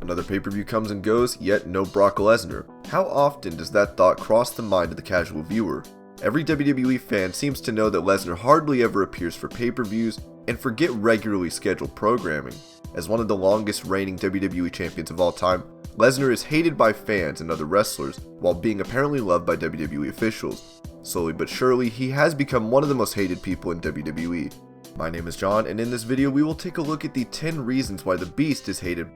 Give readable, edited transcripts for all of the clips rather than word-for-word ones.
Another pay-per-view comes and goes, yet no Brock Lesnar. How often does that thought cross the mind of the casual viewer? Every WWE fan seems to know that Lesnar hardly ever appears for pay-per-views and forget regularly scheduled programming. As one of the longest reigning WWE Champions of all time, Lesnar is hated by fans and other wrestlers, while being apparently loved by WWE officials. Slowly but surely, he has become one of the most hated people in WWE. My name is John, and in this video we will take a look at the 10 reasons why the Beast is hated.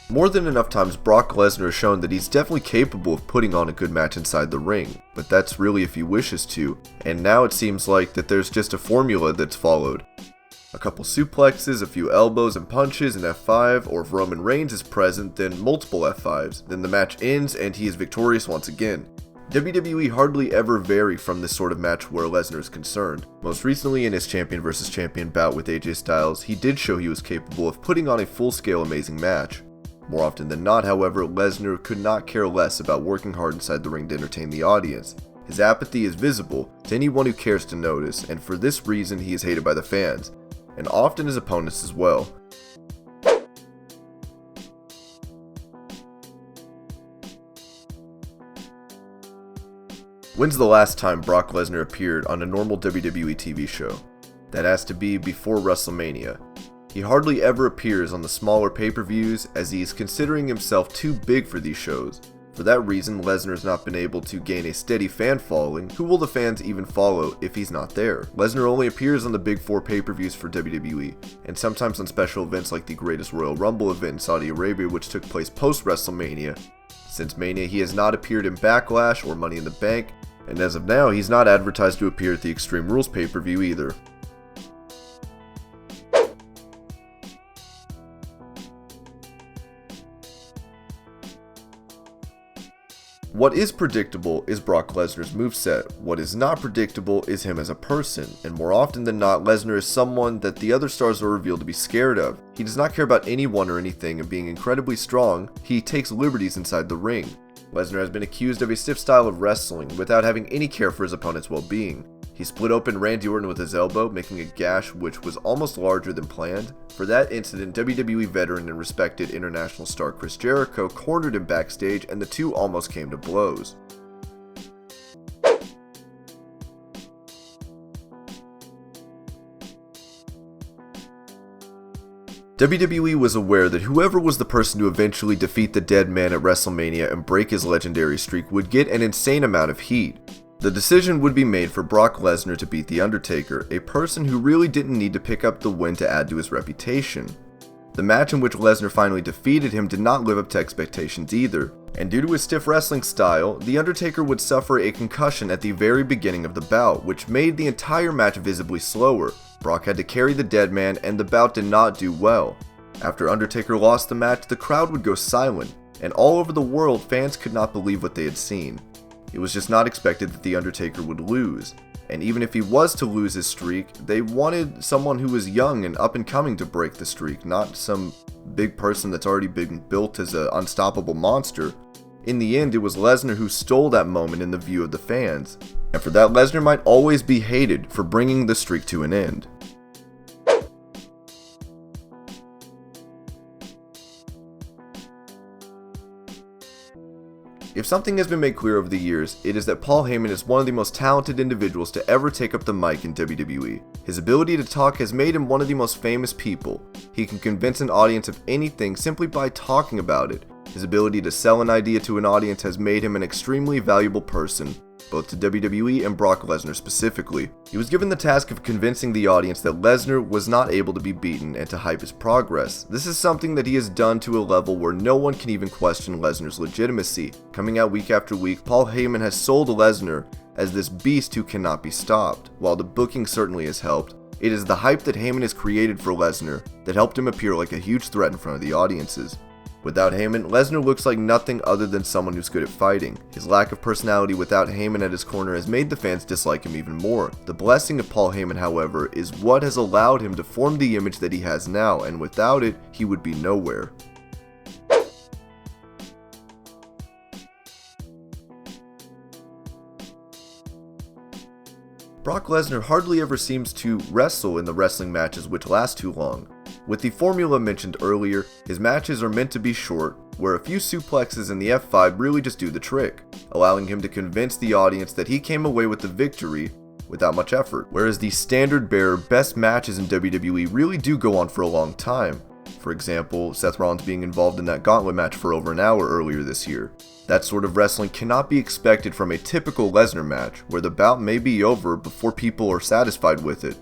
More than enough times, Brock Lesnar has shown that he's definitely capable of putting on a good match inside the ring, but that's really if he wishes to, and now it seems like that there's just a formula that's followed. A couple suplexes, a few elbows and punches, an F5, or if Roman Reigns is present, then multiple F5s, then the match ends and he is victorious once again. WWE hardly ever vary from this sort of match where Lesnar is concerned. Most recently in his champion vs champion bout with AJ Styles, he did show he was capable of putting on a full-scale amazing match. More often than not, however, Lesnar could not care less about working hard inside the ring to entertain the audience. His apathy is visible to anyone who cares to notice, and for this reason he is hated by the fans, and often his opponents as well. When's the last time Brock Lesnar appeared on a normal WWE TV show? That has to be before WrestleMania. He hardly ever appears on the smaller pay-per-views as he is considering himself too big for these shows. For that reason, Lesnar has not been able to gain a steady fan following. Who will the fans even follow if he's not there? Lesnar only appears on the big 4 pay-per-views for WWE, and sometimes on special events like the Greatest Royal Rumble event in Saudi Arabia, which took place post-WrestleMania. Since Mania, he has not appeared in Backlash or Money in the Bank, and as of now, he's not advertised to appear at the Extreme Rules pay-per-view either. What is predictable is Brock Lesnar's moveset. What is not predictable is him as a person, and more often than not, Lesnar is someone that the other stars are revealed to be scared of. He does not care about anyone or anything, and being incredibly strong, he takes liberties inside the ring. Lesnar has been accused of a stiff style of wrestling without having any care for his opponent's well-being. He split open Randy Orton with his elbow, making a gash which was almost larger than planned. For that incident, WWE veteran and respected international star Chris Jericho cornered him backstage, and the two almost came to blows. WWE was aware that whoever was the person to eventually defeat the dead man at WrestleMania and break his legendary streak would get an insane amount of heat. The decision would be made for Brock Lesnar to beat The Undertaker, a person who really didn't need to pick up the win to add to his reputation. The match in which Lesnar finally defeated him did not live up to expectations either, and due to his stiff wrestling style, The Undertaker would suffer a concussion at the very beginning of the bout, which made the entire match visibly slower. Brock had to carry the dead man, and the bout did not do well. After Undertaker lost the match, the crowd would go silent, and all over the world fans could not believe what they had seen. It was just not expected that The Undertaker would lose, and even if he was to lose his streak, they wanted someone who was young and up and coming to break the streak, not some big person that's already been built as an unstoppable monster. In the end, it was Lesnar who stole that moment in the view of the fans, and for that Lesnar might always be hated for bringing the streak to an end. If something has been made clear over the years, it is that Paul Heyman is one of the most talented individuals to ever take up the mic in WWE. His ability to talk has made him one of the most famous people. He can convince an audience of anything simply by talking about it. His ability to sell an idea to an audience has made him an extremely valuable person, both to WWE and Brock Lesnar specifically. He was given the task of convincing the audience that Lesnar was not able to be beaten and to hype his progress. This is something that he has done to a level where no one can even question Lesnar's legitimacy. Coming out week after week, Paul Heyman has sold Lesnar as this beast who cannot be stopped. While the booking certainly has helped, it is the hype that Heyman has created for Lesnar that helped him appear like a huge threat in front of the audiences. Without Heyman, Lesnar looks like nothing other than someone who's good at fighting. His lack of personality without Heyman at his corner has made the fans dislike him even more. The blessing of Paul Heyman, however, is what has allowed him to form the image that he has now, and without it, he would be nowhere. Brock Lesnar hardly ever seems to wrestle in the wrestling matches which last too long. With the formula mentioned earlier, his matches are meant to be short, where a few suplexes in the F5 really just do the trick, allowing him to convince the audience that he came away with the victory without much effort, whereas the standard bearer best matches in WWE really do go on for a long time. For example, Seth Rollins being involved in that gauntlet match for over an hour earlier this year. That sort of wrestling cannot be expected from a typical Lesnar match, where the bout may be over before people are satisfied with it.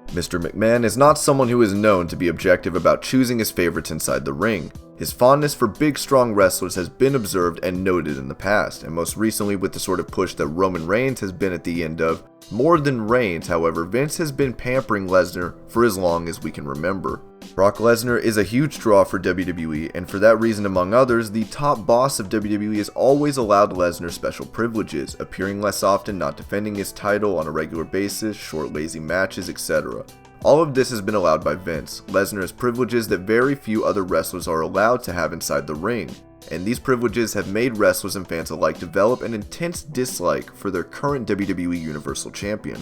Mr. McMahon is not someone who is known to be objective about choosing his favorites inside the ring. His fondness for big, strong wrestlers has been observed and noted in the past, and most recently with the sort of push that Roman Reigns has been at the end of. More than Reigns, however, Vince has been pampering Lesnar for as long as we can remember. Brock Lesnar is a huge draw for WWE, and for that reason, among others, the top boss of WWE has always allowed Lesnar special privileges, appearing less often, not defending his title on a regular basis, short lazy matches, etc. All of this has been allowed by Vince. Lesnar has privileges that very few other wrestlers are allowed to have inside the ring, and these privileges have made wrestlers and fans alike develop an intense dislike for their current WWE Universal Champion.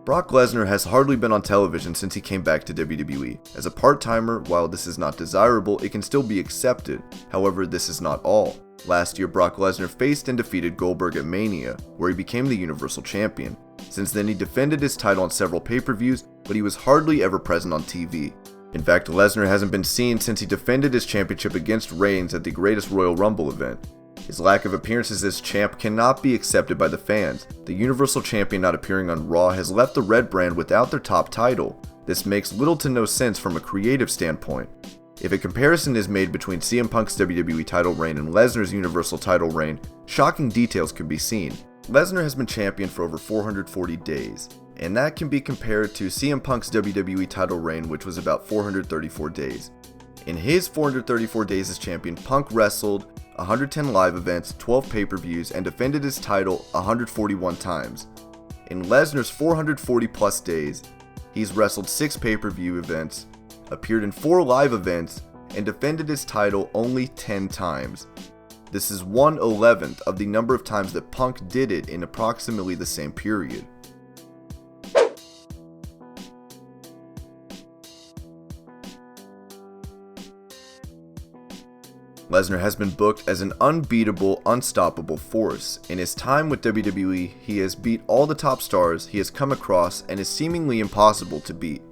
Brock Lesnar has hardly been on television since he came back to WWE. As a part-timer, while this is not desirable, it can still be accepted. However, this is not all. Last year, Brock Lesnar faced and defeated Goldberg at Mania, where he became the Universal Champion. Since then, he defended his title on several pay-per-views, but he was hardly ever present on TV. In fact, Lesnar hasn't been seen since he defended his championship against Reigns at the Greatest Royal Rumble event. His lack of appearances as champ cannot be accepted by the fans. The Universal Champion not appearing on Raw has left the Red brand without their top title. This makes little to no sense from a creative standpoint. If a comparison is made between CM Punk's WWE title reign and Lesnar's Universal title reign, shocking details can be seen. Lesnar has been champion for over 440 days, and that can be compared to CM Punk's WWE title reign, which was about 434 days. In his 434 days as champion, Punk wrestled 110 live events, 12 pay-per-views, and defended his title 141 times. In Lesnar's 440 plus days, he's wrestled 6 pay-per-view events, appeared in 4 live events, and defended his title only 10 times. This is 1/11th of the number of times that Punk did it in approximately the same period. Lesnar has been booked as an unbeatable, unstoppable force. In his time with WWE, he has beat all the top stars he has come across and is seemingly impossible to beat.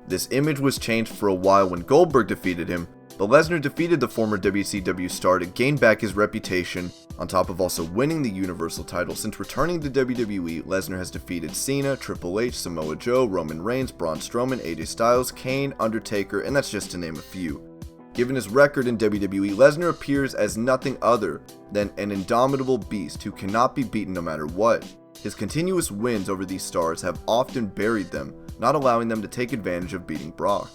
This image was changed for a while when Goldberg defeated him, but Lesnar defeated the former WCW star to gain back his reputation, on top of also winning the Universal title. Since returning to WWE, Lesnar has defeated Cena, Triple H, Samoa Joe, Roman Reigns, Braun Strowman, AJ Styles, Kane, Undertaker, and that's just to name a few. Given his record in WWE, Lesnar appears as nothing other than an indomitable beast who cannot be beaten no matter what. His continuous wins over these stars have often buried them, not allowing them to take advantage of beating Brock.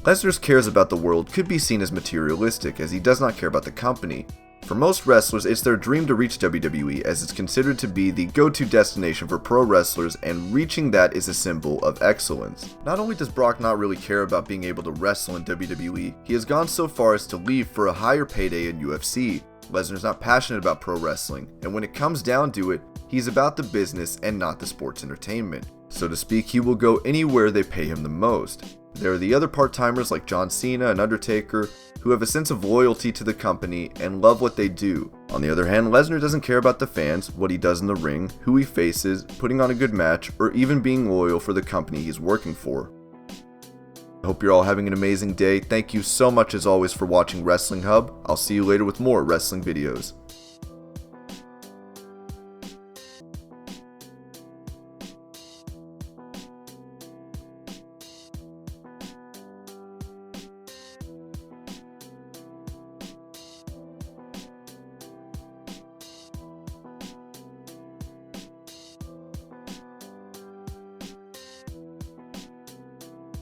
Lesnar's cares about the world could be seen as materialistic, as he does not care about the company. For most wrestlers, it's their dream to reach WWE, as it's considered to be the go-to destination for pro wrestlers, and reaching that is a symbol of excellence. Not only does Brock not really care about being able to wrestle in WWE, he has gone so far as to leave for a higher payday in UFC. Lesnar's not passionate about pro wrestling, and when it comes down to it, he's about the business and not the sports entertainment. So to speak, he will go anywhere they pay him the most. There are the other part-timers like John Cena and Undertaker who have a sense of loyalty to the company and love what they do. On the other hand, Lesnar doesn't care about the fans, what he does in the ring, who he faces, putting on a good match, or even being loyal for the company he's working for. I hope you're all having an amazing day. Thank you so much as always for watching Wrestling Hub. I'll see you later with more wrestling videos.